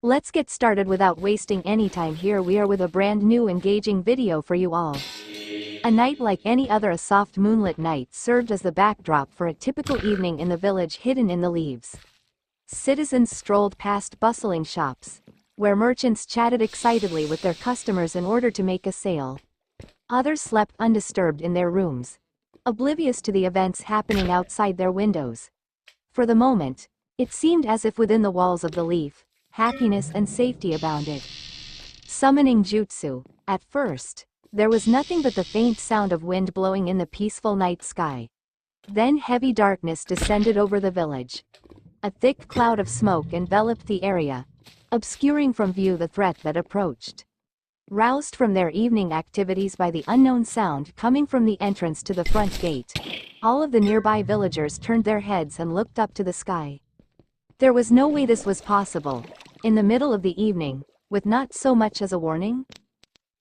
Let's get started without wasting any time. Here we are with a brand new engaging video for you all. A night like any other, a soft moonlit night served as the backdrop for a typical evening in the village hidden in the leaves. Citizens strolled past bustling shops, where merchants chatted excitedly with their customers in order to make a sale. Others slept undisturbed in their rooms, oblivious to the events happening outside their windows. For the moment, it seemed as if within the walls of the leaf, happiness and safety abounded. Summoning jutsu. At first, there was nothing but the faint sound of wind blowing in the peaceful night sky. Then heavy darkness descended over the village. A thick cloud of smoke enveloped the area, obscuring from view the threat that approached. Roused from their evening activities by the unknown sound coming from the entrance to the front gate, all of the nearby villagers turned their heads and looked up to the sky. There was no way this was possible, in the middle of the evening, with not so much as a warning.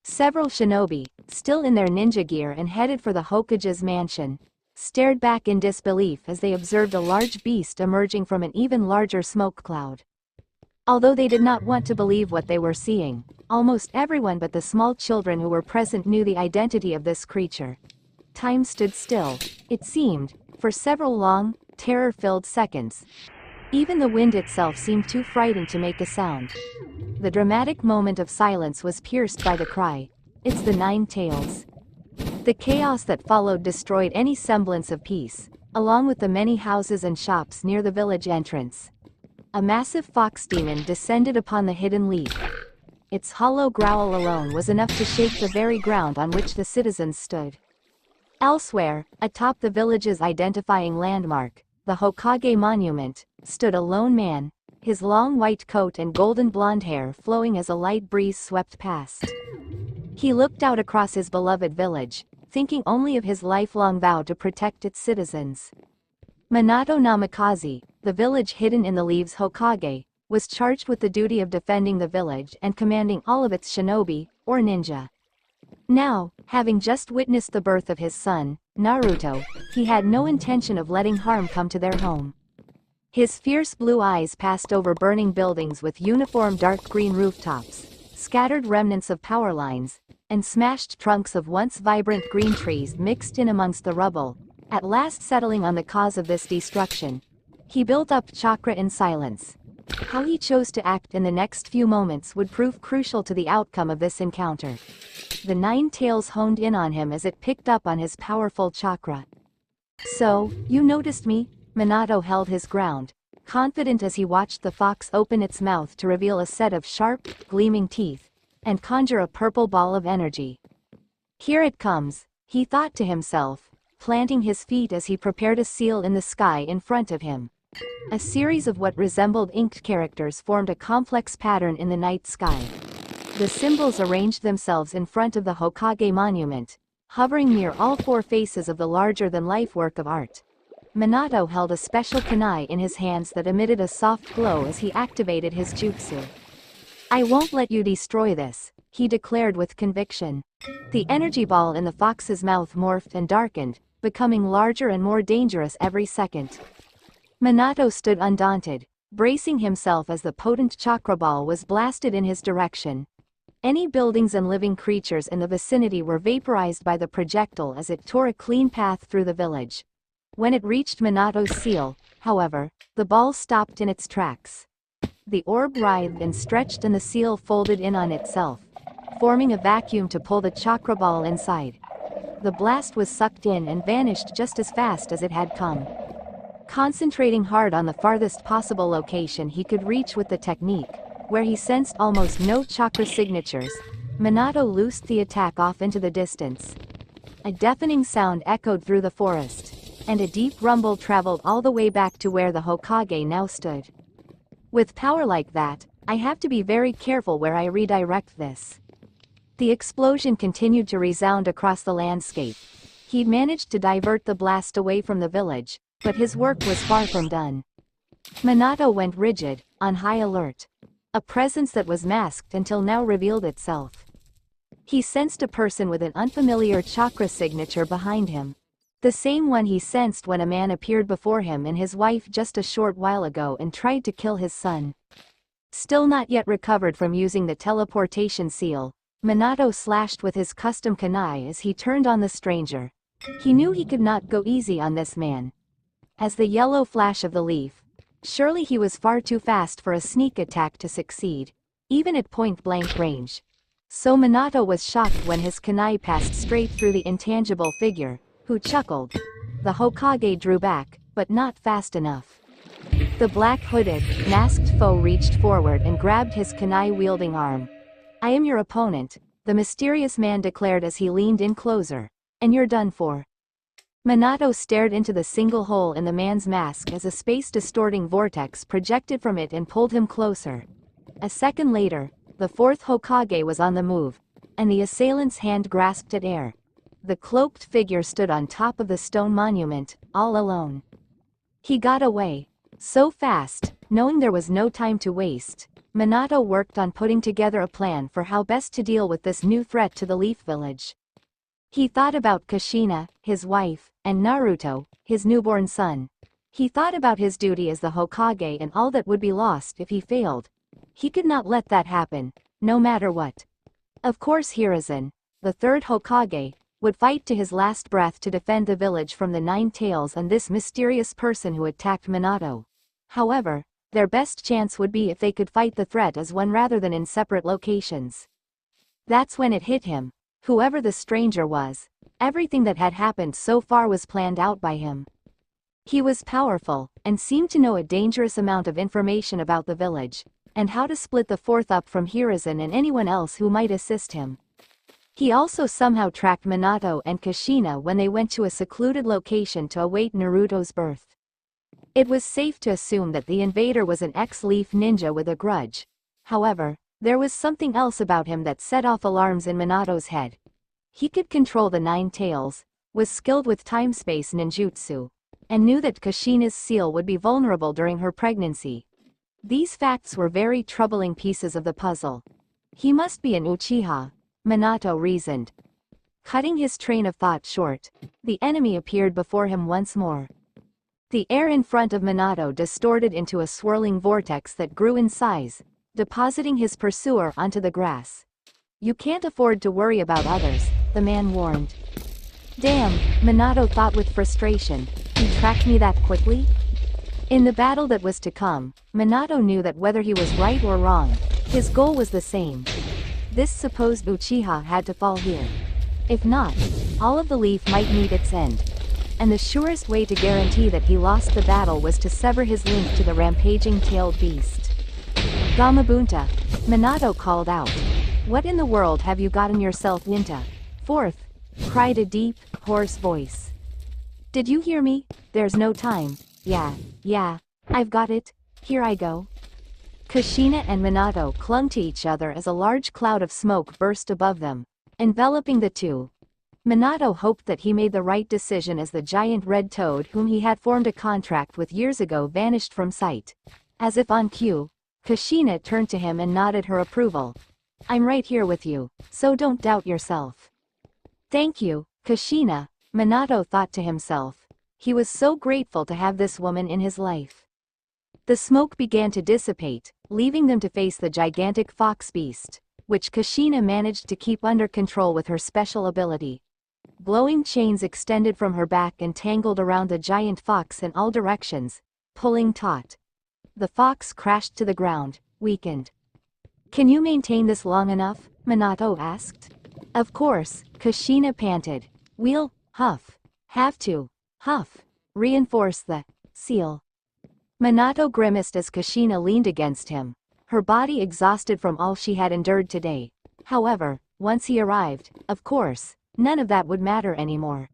Several shinobi, still in their ninja gear and headed for the Hokage's mansion, stared back in disbelief as they observed a large beast emerging from an even larger smoke cloud. Although they did not want to believe what they were seeing, almost everyone but the small children who were present knew the identity of this creature. Time stood still, it seemed, for several long, terror-filled seconds. Even the wind itself seemed too frightened to make a sound. The dramatic moment of silence was pierced by the cry, "It's the Nine Tails." The chaos that followed destroyed any semblance of peace, along with the many houses and shops near the village entrance. A massive fox demon descended upon the hidden leaf. Its hollow growl alone was enough to shake the very ground on which the citizens stood. Elsewhere, atop the village's identifying landmark, the Hokage Monument, stood a lone man, his long white coat and golden blonde hair flowing as a light breeze swept past. He looked out across his beloved village, thinking only of his lifelong vow to protect its citizens. Minato Namikaze, the village hidden in the leaves Hokage, was charged with the duty of defending the village and commanding all of its shinobi, or ninja. Now, having just witnessed the birth of his son, Naruto, he had no intention of letting harm come to their home. His fierce blue eyes passed over burning buildings with uniform dark green rooftops, scattered remnants of power lines, and smashed trunks of once vibrant green trees mixed in amongst the rubble, at last settling on the cause of this destruction. He built up chakra in silence. How he chose to act in the next few moments would prove crucial to the outcome of this encounter. The Nine Tails honed in on him as it picked up on his powerful chakra. "So, you noticed me?" Minato held his ground, confident as he watched the fox open its mouth to reveal a set of sharp, gleaming teeth, and conjure a purple ball of energy. "Here it comes," he thought to himself, planting his feet as he prepared a seal in the sky in front of him. A series of what resembled inked characters formed a complex pattern in the night sky. The symbols arranged themselves in front of the Hokage Monument, hovering near all four faces of the larger-than-life work of art. Minato held a special kunai in his hands that emitted a soft glow as he activated his jutsu. "I won't let you destroy this," he declared with conviction. The energy ball in the fox's mouth morphed and darkened, becoming larger and more dangerous every second. Minato stood undaunted, bracing himself as the potent chakra ball was blasted in his direction. Any buildings and living creatures in the vicinity were vaporized by the projectile as it tore a clean path through the village. When it reached Minato's seal, however, the ball stopped in its tracks. The orb writhed and stretched and the seal folded in on itself, forming a vacuum to pull the chakra ball inside. The blast was sucked in and vanished just as fast as it had come. Concentrating hard on the farthest possible location he could reach with the technique, where he sensed almost no chakra signatures, Minato loosed the attack off into the distance. A deafening sound echoed through the forest, and a deep rumble traveled all the way back to where the Hokage now stood. "With power like that, I have to be very careful where I redirect this." The explosion continued to resound across the landscape. He managed to divert the blast away from the village, but his work was far from done. Minato went rigid, on high alert. A presence that was masked until now revealed itself. He sensed a person with an unfamiliar chakra signature behind him. The same one he sensed when a man appeared before him and his wife just a short while ago and tried to kill his son. Still not yet recovered from using the teleportation seal, Minato slashed with his custom kunai as he turned on the stranger. He knew he could not go easy on this man. As the yellow flash of the leaf, surely he was far too fast for a sneak attack to succeed, even at point-blank range. So Minato was shocked when his kunai passed straight through the intangible figure, who chuckled. The Hokage drew back, but not fast enough. The black-hooded, masked foe reached forward and grabbed his kunai-wielding arm. "I am your opponent," the mysterious man declared as he leaned in closer. "And you're done for." Minato stared into the single hole in the man's mask as a space-distorting vortex projected from it and pulled him closer. A second later, the fourth Hokage was on the move, and the assailant's hand grasped at air. The cloaked figure stood on top of the stone monument, all alone. He got away. So fast, knowing there was no time to waste, Minato worked on putting together a plan for how best to deal with this new threat to the Leaf Village. He thought about Kushina, his wife, and Naruto, his newborn son. He thought about his duty as the Hokage and all that would be lost if he failed. He could not let that happen, no matter what. Of course Hiruzen, the third Hokage, would fight to his last breath to defend the village from the Nine Tails and this mysterious person who attacked Minato. However, their best chance would be if they could fight the threat as one rather than in separate locations. That's when it hit him. Whoever the stranger was, everything that had happened so far was planned out by him. He was powerful, and seemed to know a dangerous amount of information about the village, and how to split the fourth up from Hiruzen and anyone else who might assist him. He also somehow tracked Minato and Kushina when they went to a secluded location to await Naruto's birth. It was safe to assume that the invader was an ex-Leaf ninja with a grudge. However, there was something else about him that set off alarms in Minato's head. He could control the Nine Tails, was skilled with time-space ninjutsu, and knew that Kushina's seal would be vulnerable during her pregnancy. These facts were very troubling pieces of the puzzle. He must be an Uchiha, Minato reasoned. Cutting his train of thought short, the enemy appeared before him once more. The air in front of Minato distorted into a swirling vortex that grew in size, depositing his pursuer onto the grass. "You can't afford to worry about others," the man warned. "Damn," Minato thought with frustration, "he tracked me that quickly?" In the battle that was to come, Minato knew that whether he was right or wrong, his goal was the same. This supposed Uchiha had to fall here. If not, all of the Leaf might meet its end. And the surest way to guarantee that he lost the battle was to sever his link to the rampaging tailed beast. "Gamabunta," Minato called out. "What in the world have you gotten yourself into?" "Fourth," cried a deep, hoarse voice. "Did you hear me? There's no time." Yeah, I've got it. Here I go." Kushina and Minato clung to each other as a large cloud of smoke burst above them, enveloping the two. Minato hoped that he made the right decision as the giant red toad whom he had formed a contract with years ago vanished from sight. As if on cue, Kushina turned to him and nodded her approval. "I'm right here with you, so don't doubt yourself." "Thank you, Kushina," Minato thought to himself. He was so grateful to have this woman in his life. The smoke began to dissipate, leaving them to face the gigantic fox beast, which Kushina managed to keep under control with her special ability. Glowing chains extended from her back and tangled around the giant fox in all directions, pulling taut. The fox crashed to the ground, weakened. "Can you maintain this long enough?" Minato asked. "Of course," Kushina panted. "We'll, have to, reinforce the seal." Minato grimaced as Kushina leaned against him, her body exhausted from all she had endured today. However, once he arrived, of course, none of that would matter anymore.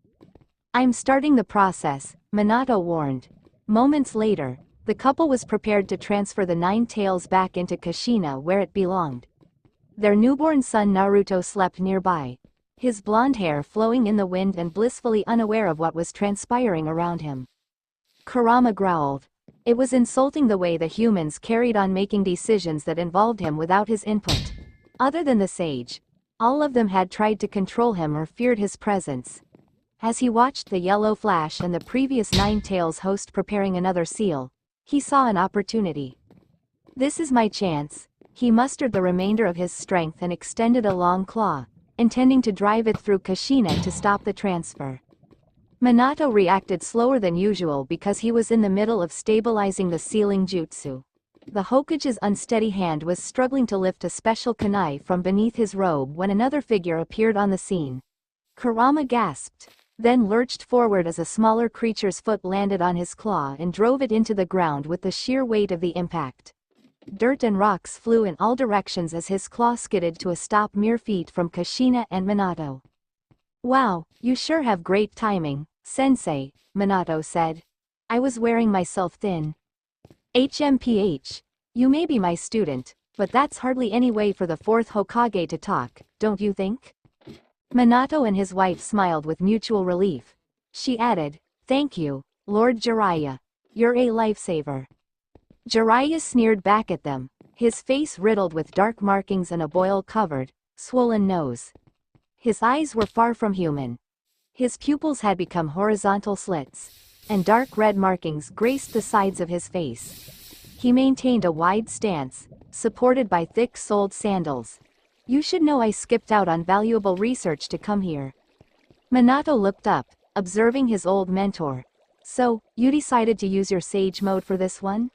"I'm starting the process," Minato warned. Moments later, the couple was prepared to transfer the Nine Tails back into Kushina where it belonged. Their newborn son Naruto slept nearby, his blonde hair flowing in the wind and blissfully unaware of what was transpiring around him. Kurama growled. It was insulting the way the humans carried on making decisions that involved him without his input. Other than the sage, all of them had tried to control him or feared his presence. As he watched the yellow flash and the previous Nine Tails host preparing another seal, he saw an opportunity. This is my chance. He mustered the remainder of his strength and extended a long claw, intending to drive it through Kushina to stop the transfer. Minato reacted slower than usual because he was in the middle of stabilizing the sealing jutsu. The Hokage's unsteady hand was struggling to lift a special kunai from beneath his robe when another figure appeared on the scene. Kurama gasped, then lurched forward as a smaller creature's foot landed on his claw and drove it into the ground with the sheer weight of the impact. Dirt and rocks flew in all directions as his claw skidded to a stop mere feet from Kushina and Minato. "Wow, you sure have great timing, Sensei," Minato said. "I was wearing myself thin." "HMPH. You may be my student, but that's hardly any way for the fourth Hokage to talk, don't you think?" Minato and his wife smiled with mutual relief. She added, "Thank you, Lord Jiraiya. You're a lifesaver." Jiraiya sneered back at them, his face riddled with dark markings and a boil-covered, swollen nose. His eyes were far from human. His pupils had become horizontal slits, and dark red markings graced the sides of his face. He maintained a wide stance, supported by thick-soled sandals. "You should know I skipped out on valuable research to come here." Minato looked up, observing his old mentor. "So, you decided to use your sage mode for this one?"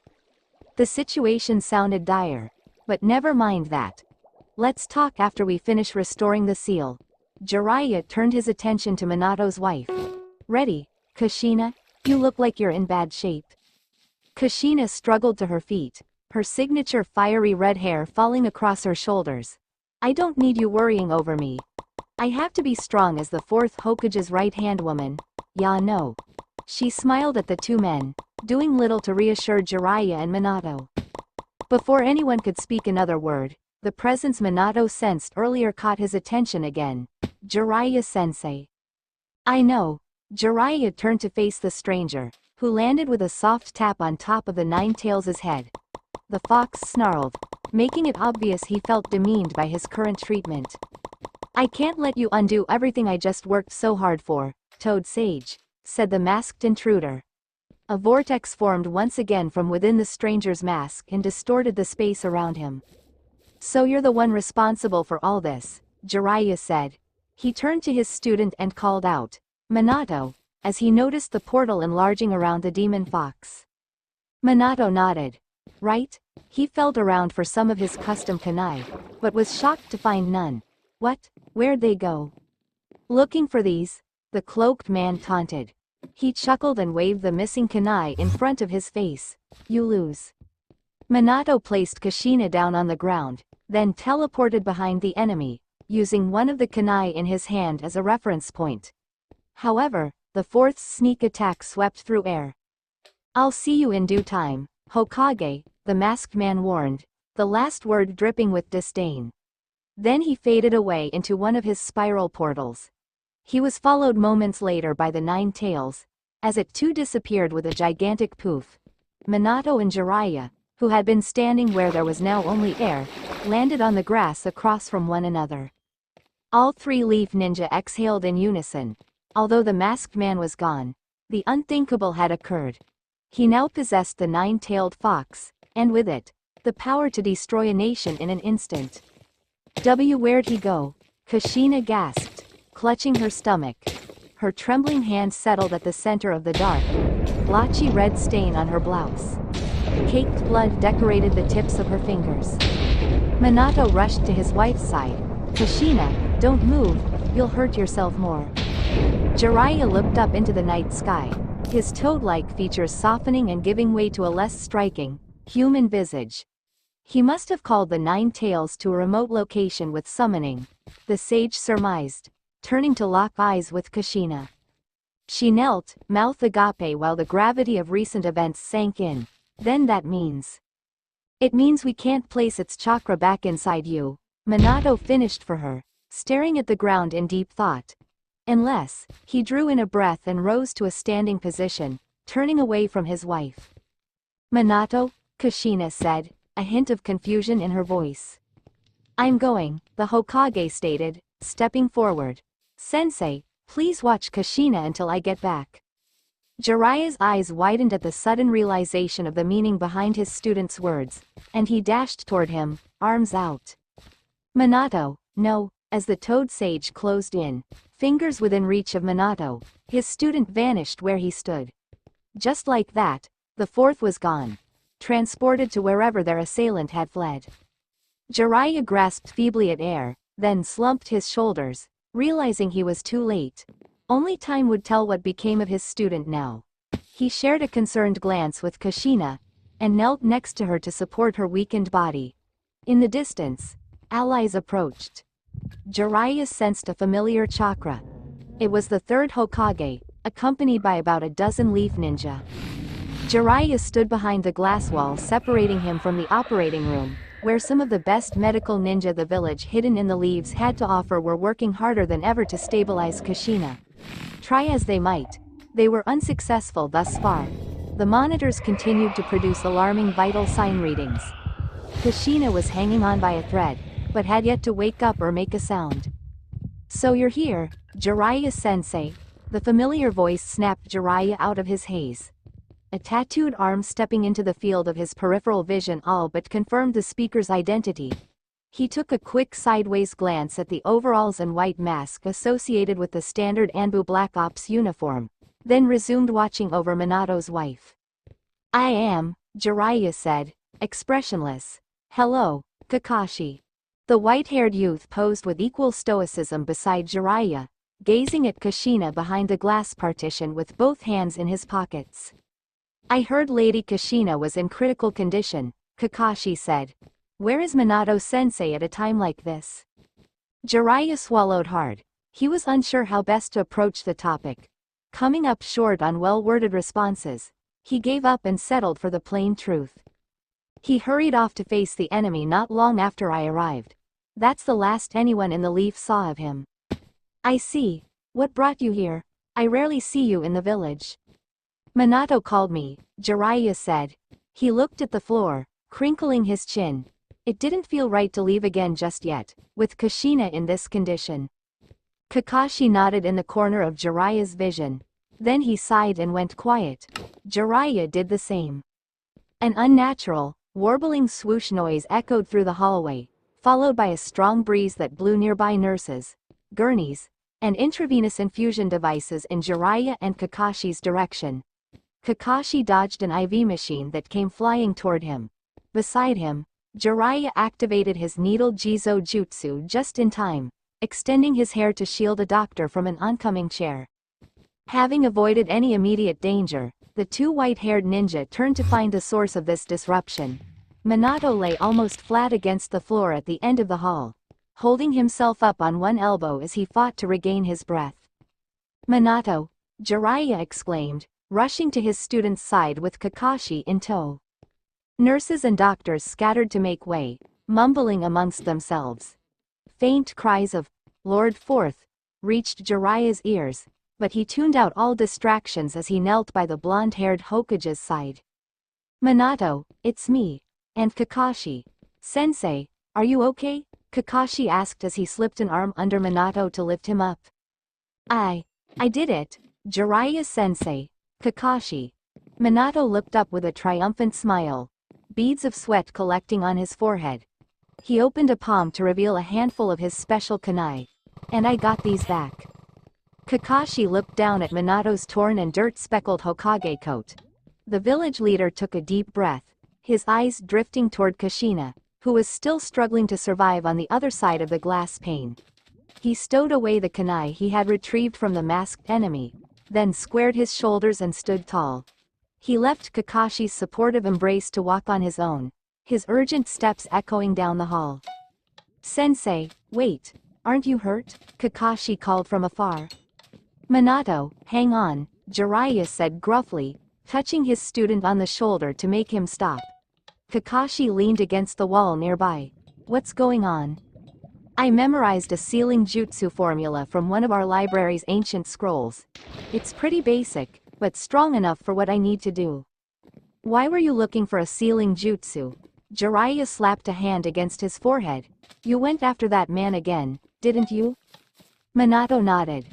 The situation sounded dire. "But never mind that. Let's talk after we finish restoring the seal." Jiraiya turned his attention to Minato's wife. "Ready, Kushina? You look like you're in bad shape." Kushina struggled to her feet, her signature fiery red hair falling across her shoulders. "I don't need you worrying over me. I have to be strong as the fourth Hokage's right-hand woman. Ya no." She smiled at the two men, doing little to reassure Jiraiya and Minato. Before anyone could speak another word, the presence Minato sensed earlier caught his attention again. "Jiraiya-sensei." "I know." Jiraiya turned to face the stranger, who landed with a soft tap on top of the Nine-Tails' head. The fox snarled, making it obvious he felt demeaned by his current treatment. "I can't let you undo everything I just worked so hard for, Toad Sage," said the masked intruder. A vortex formed once again from within the stranger's mask and distorted the space around him. "So you're the one responsible for all this," Jiraiya said. He turned to his student and called out, "Minato," as he noticed the portal enlarging around the demon fox. Minato nodded. "Right?" He felt around for some of his custom kunai, but was shocked to find none. "What? Where'd they go?" "Looking for these?" the cloaked man taunted. He chuckled and waved the missing kunai in front of his face. "You lose." Minato placed Kushina down on the ground, then teleported behind the enemy, using one of the kunai in his hand as a reference point. However, the fourth sneak attack swept through air. "I'll see you in due time, Hokage," the masked man warned, the last word dripping with disdain. Then he faded away into one of his spiral portals. He was followed moments later by the Nine-Tails, as it too disappeared with a gigantic poof. Minato and Jiraiya, who had been standing where there was now only air, landed on the grass across from one another. All three Leaf Ninja exhaled in unison. Although the masked man was gone, the unthinkable had occurred. He now possessed the nine-tailed fox, and with it, the power to destroy a nation in an instant. Where'd he go? Kushina gasped, clutching her stomach. Her trembling hand settled at the center of the dark, blotchy red stain on her blouse. Caked blood decorated the tips of her fingers. Minato rushed to his wife's side. "Kushina, don't move, you'll hurt yourself more." Jiraiya looked up into the night sky, his toad-like features softening and giving way to a less striking, human visage. He must have called the Nine-Tails to a remote location with summoning, the sage surmised, turning to lock eyes with Kushina. She knelt, mouth agape, while the gravity of recent events sank in. "Then that means..." "It means we can't place its chakra back inside you," Minato finished for her, staring at the ground in deep thought. "Unless..." He drew in a breath and rose to a standing position, turning away from his wife. "Minato," Kushina said, a hint of confusion in her voice. "I'm going," the Hokage stated, stepping forward. "Sensei, please watch Kushina until I get back." Jiraiya's eyes widened at the sudden realization of the meaning behind his student's words, and he dashed toward him, arms out. Minato, no, as the Toad Sage closed in, fingers within reach of Minato, his student vanished where he stood. Just like that, the fourth was gone, transported to wherever their assailant had fled. Jiraiya grasped feebly at air, then slumped his shoulders, realizing he was too late. Only time would tell what became of his student now. He shared a concerned glance with Kushina, and knelt next to her to support her weakened body. In the distance, allies approached. Jiraiya sensed a familiar chakra. It was the third Hokage, accompanied by about a dozen leaf ninja. Jiraiya stood behind the glass wall separating him from the operating room, where some of the best medical ninja the village hidden in the leaves had to offer were working harder than ever to stabilize Kushina. Try as they might, they were unsuccessful thus far. The monitors continued to produce alarming vital sign readings. Kushina was hanging on by a thread, but had yet to wake up or make a sound. So you're here, Jiraiya-sensei. The familiar voice snapped Jiraiya out of his haze. A tattooed arm stepping into the field of his peripheral vision all but confirmed the speaker's identity. He took a quick sideways glance at the overalls and white mask associated with the standard Anbu Black Ops uniform, then resumed watching over Minato's wife. I am, Jiraiya said, expressionless. Hello, Kakashi. The white-haired youth posed with equal stoicism beside Jiraiya, gazing at Kushina behind the glass partition with both hands in his pockets. I heard Lady Kushina was in critical condition, Kakashi said. Where is Minato-sensei at a time like this? Jiraiya swallowed hard. He was unsure how best to approach the topic. Coming up short on well-worded responses, he gave up and settled for the plain truth. He hurried off to face the enemy not long after I arrived. That's the last anyone in the Leaf saw of him. I see. What brought you here? I rarely see you in the village. Minato called me, Jiraiya said. He looked at the floor, crinkling his chin. It didn't feel right to leave again just yet, with Kushina in this condition. Kakashi nodded in the corner of Jiraiya's vision. Then he sighed and went quiet. Jiraiya did the same. An unnatural, warbling swoosh noise echoed through the hallway, followed by a strong breeze that blew nearby nurses, gurneys, and intravenous infusion devices in Jiraiya and Kakashi's direction. Kakashi dodged an IV machine that came flying toward him. Beside him, Jiraiya activated his needle Jizo Jutsu just in time, extending his hair to shield a doctor from an oncoming chair. Having avoided any immediate danger, the two white-haired ninja turned to find the source of this disruption. Minato lay almost flat against the floor at the end of the hall, holding himself up on one elbow as he fought to regain his breath. Minato, Jiraiya exclaimed, rushing to his student's side with Kakashi in tow. Nurses and doctors scattered to make way, mumbling amongst themselves. Faint cries of, Lord Fourth, reached Jiraiya's ears, but he tuned out all distractions as he knelt by the blonde-haired Hokage's side. Minato, it's me. And Kakashi. Sensei, are you okay? Kakashi asked as he slipped an arm under Minato to lift him up. I did it, Jiraiya-sensei. Kakashi. Minato looked up with a triumphant smile, beads of sweat collecting on his forehead. He opened a palm to reveal a handful of his special kunai. And I got these back. Kakashi looked down at Minato's torn and dirt-speckled Hokage coat. The village leader took a deep breath, his eyes drifting toward Kushina, who was still struggling to survive on the other side of the glass pane. He stowed away the kunai he had retrieved from the masked enemy, then squared his shoulders and stood tall. He left Kakashi's supportive embrace to walk on his own, his urgent steps echoing down the hall. Sensei, wait, aren't you hurt? Kakashi called from afar. Minato, hang on, Jiraiya said gruffly, touching his student on the shoulder to make him stop. Kakashi leaned against the wall nearby. What's going on? I memorized a sealing jutsu formula from one of our library's ancient scrolls. It's pretty basic, but strong enough for what I need to do. Why were you looking for a sealing jutsu? Jiraiya slapped a hand against his forehead. You went after that man again, didn't you? Minato nodded.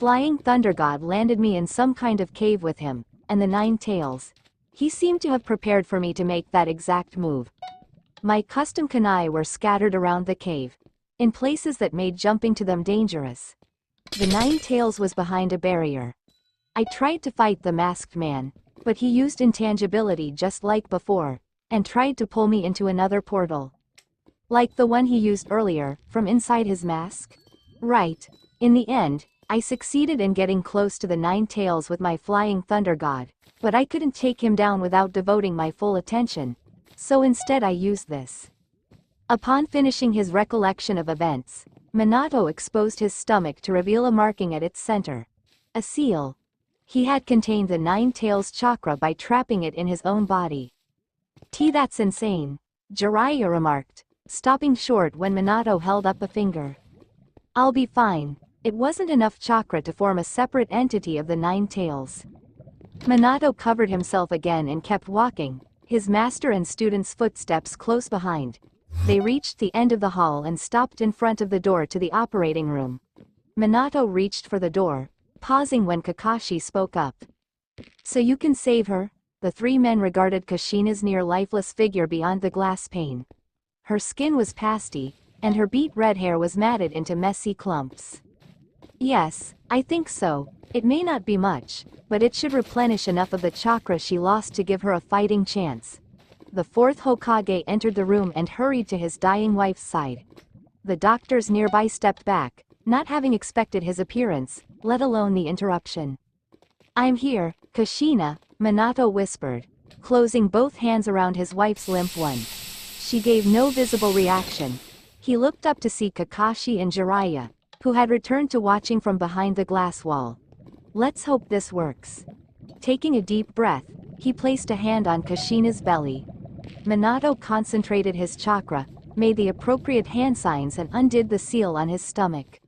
flying thunder god landed me in some kind of cave with him, and the Nine Tails. He seemed to have prepared for me to make that exact move. My custom kunai were scattered around the cave, in places that made jumping to them dangerous. The Nine Tails was behind a barrier. I tried to fight the masked man, but he used intangibility just like before, and tried to pull me into another portal. Like the one he used earlier, from inside his mask? Right. In the end, I succeeded in getting close to the Nine Tails with my flying thunder god, but I couldn't take him down without devoting my full attention, so instead I used this. Upon finishing his recollection of events, Minato exposed his stomach to reveal a marking at its center. A seal. He had contained the Nine Tails chakra by trapping it in his own body. That's insane, Jiraiya remarked, stopping short when Minato held up a finger. I'll be fine. It wasn't enough chakra to form a separate entity of the Nine Tails. Minato covered himself again and kept walking, his master and student's footsteps close behind. They reached the end of the hall and stopped in front of the door to the operating room. Minato reached for the door, pausing when Kakashi spoke up. So you can save her? The three men regarded Kushina's near-lifeless figure beyond the glass pane. Her skin was pasty, and her beet red hair was matted into messy clumps. Yes, I think so. It may not be much, but it should replenish enough of the chakra she lost to give her a fighting chance. The fourth Hokage entered the room and hurried to his dying wife's side. The doctors nearby stepped back, not having expected his appearance, let alone the interruption. I'm here, Kushina, Minato whispered, closing both hands around his wife's limp one. She gave no visible reaction. He looked up to see Kakashi and Jiraiya, who had returned to watching from behind the glass wall. Let's hope this works. Taking a deep breath, he placed a hand on Kushina's belly. Minato concentrated his chakra, made the appropriate hand signs and undid the seal on his stomach.